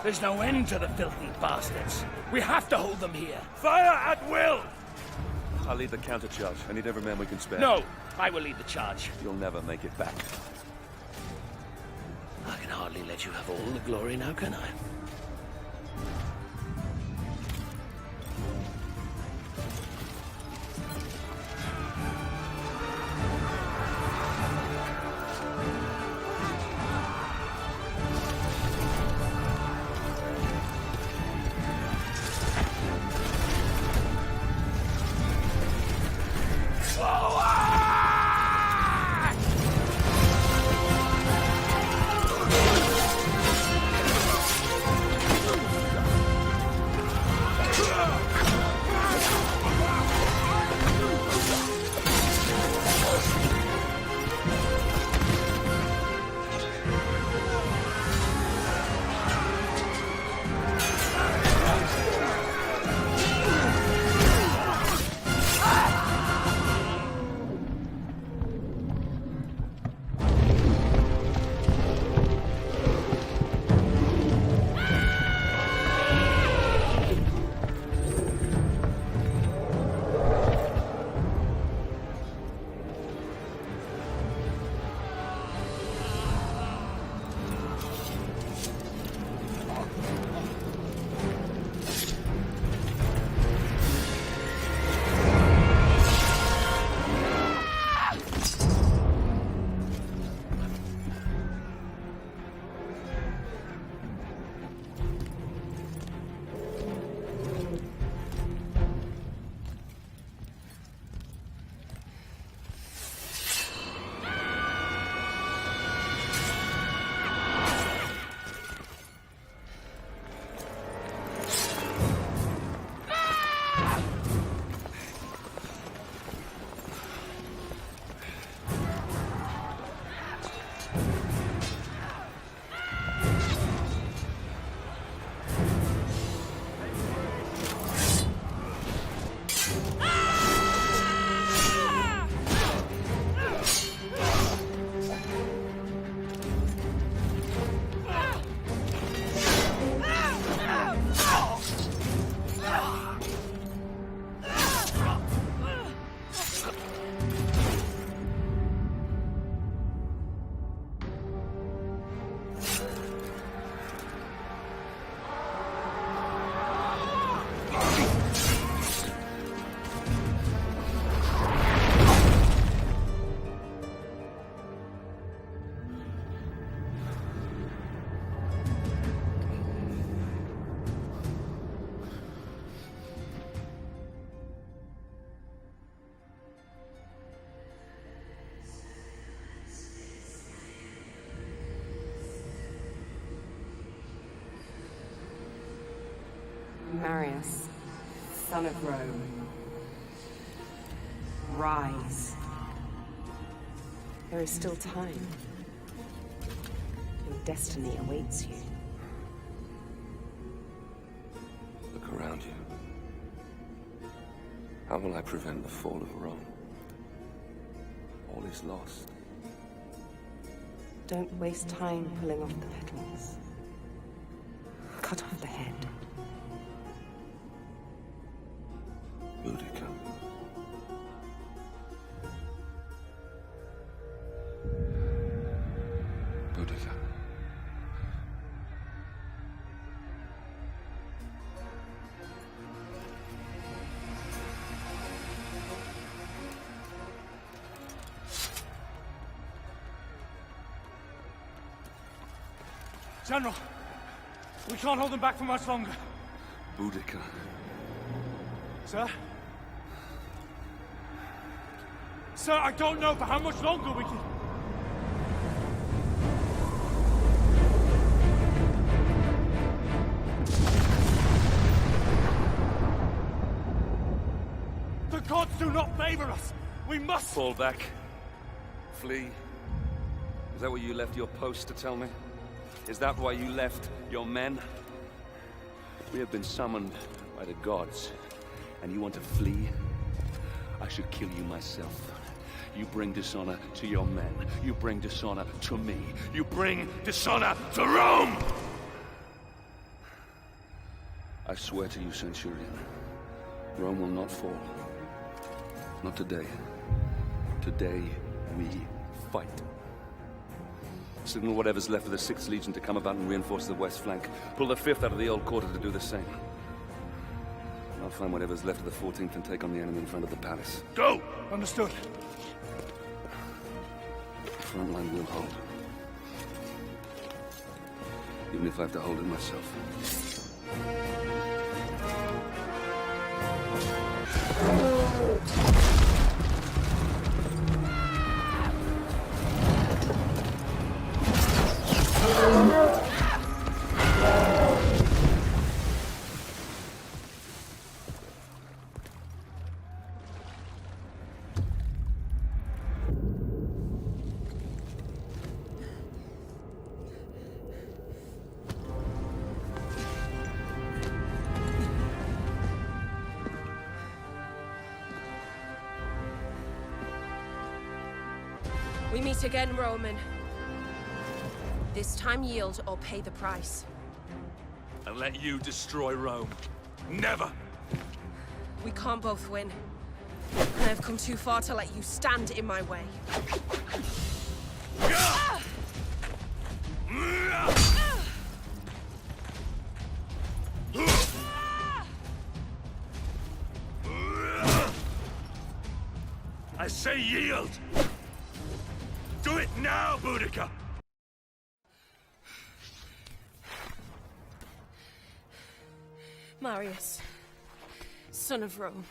There's no end to the filthy bastards. We have to hold them here. Fire at will! I'll lead the countercharge. I need every man we can spare. No, I will lead the charge. You'll never make it back. I can hardly let you have all the glory now, can I? Marius, son of Rome. Rise. There is still time. Your destiny awaits you. Look around you. How will I prevent the fall of Rome? All is lost. Don't waste time pulling off the petals. Cut off the head. Boudica. Boudica. General, we can't hold them back for much longer. Boudica. Sir? Sir, I don't know for how much longer we can... The gods do not favor us! We must... Fall back. Flee. Is that what you left your post to tell me? Is that why you left your men? We have been summoned by the gods, and you want to flee? I should kill you myself. You bring dishonor to your men. You bring dishonor to me. You bring dishonor to Rome! I swear to you, Centurion, Rome will not fall. Not today. Today, we fight. Signal whatever's left of the 6th Legion to come about and reinforce the west flank. Pull the 5th out of the old quarter to do the same. I'll find whatever's left of the 14th and take on the enemy in front of the palace. Go! Understood. The front line will hold. Even if I have to hold it myself. We meet again, Roman. This time yield or pay the price. And let you destroy Rome. Never! We can't both win. And I've come too far to let you stand in my way. I say yield! Do it now, Boudica! Marius, son of Rome.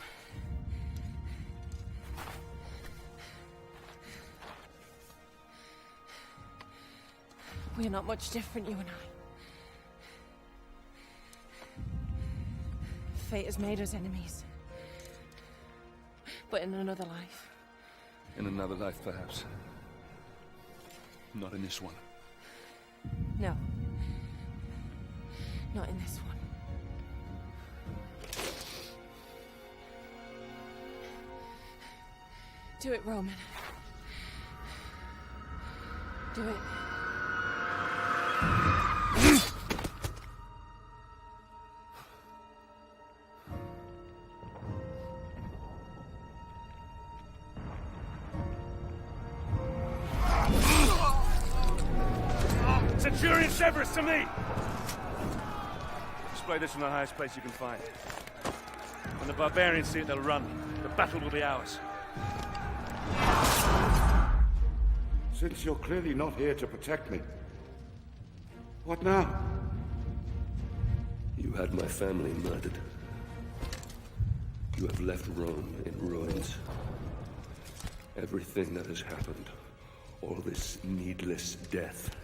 We're not much different, you and I. Fate has made us enemies. But in another life. In another life, perhaps. Not in this one. No. Not in this one. Do it, Roman. Do it. Centurion Severus, to me! Display this from the highest place you can find. When the barbarians see it, they'll run. The battle will be ours. Since you're clearly not here to protect me, what now? You had my family murdered. You have left Rome in ruins. Everything that has happened, all this needless death,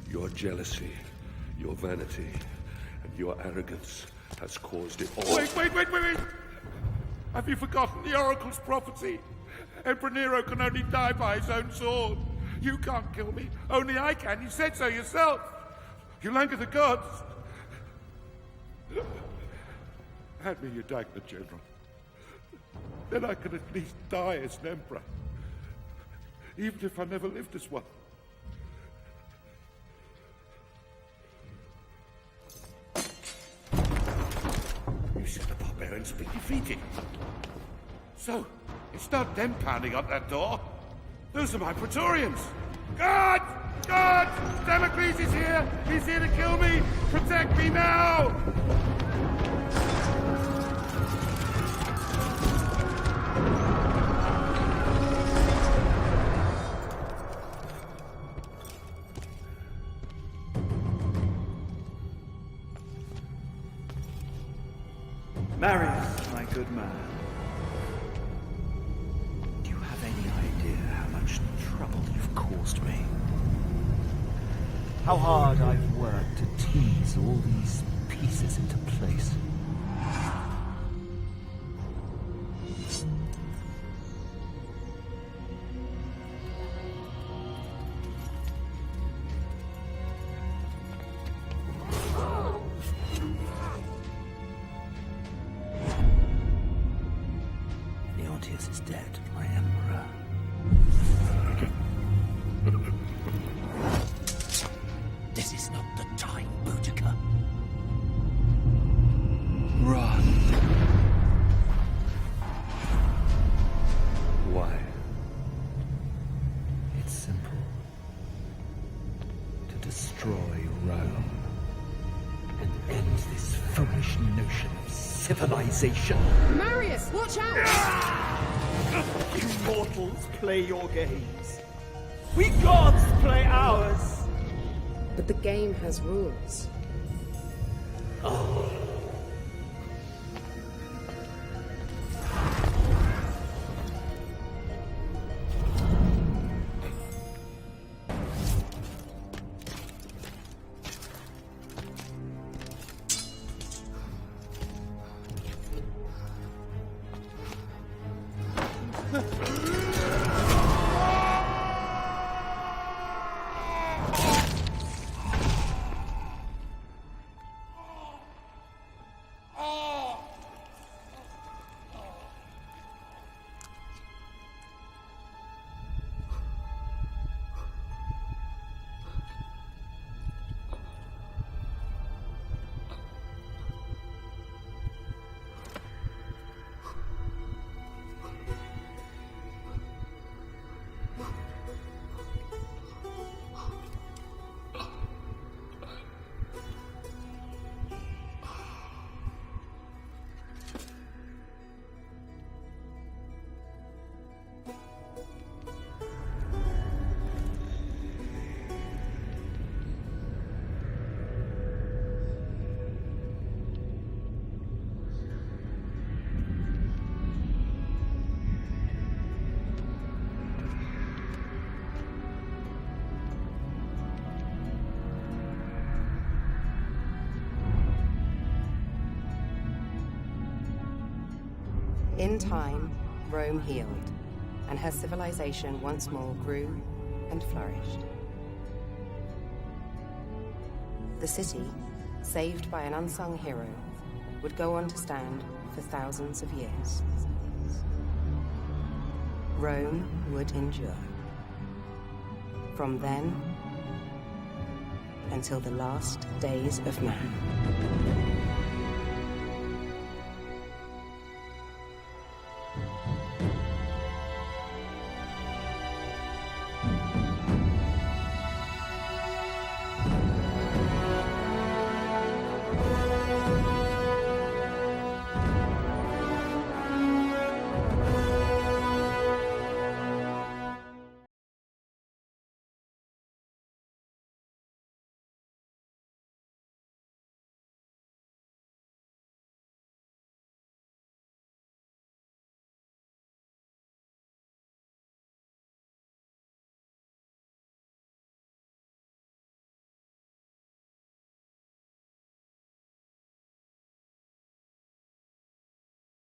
your jealousy, your vanity, and your arrogance has caused it all. Wait! Have you forgotten the Oracle's prophecy? Emperor Nero can only die by his own sword. You can't kill me. Only I can. You said so yourself. You'll anger the gods. Hand me your dagger, General. Then I can at least die as an emperor. Even if I never lived as one. You said the barbarians will be defeated. So, it's not them pounding on that door. Those are my Praetorians. Guards! Guards! Damocles is here! He's here to kill me! Protect me now! Marius, my good man. Do you have any idea how much trouble you've caused me? How hard I've worked to tease all these pieces into place. Is dead, my Emperor. This is not the time, Boudica. Run. Why? It's simple. To destroy Rome and end this foolish notion of civilization. Marius, watch out! You mortals play your games. We gods play ours. But the game has rules. Oh. In time, Rome healed, and her civilization once more grew and flourished. The city, saved by an unsung hero, would go on to stand for thousands of years. Rome would endure. From then until the last days of man.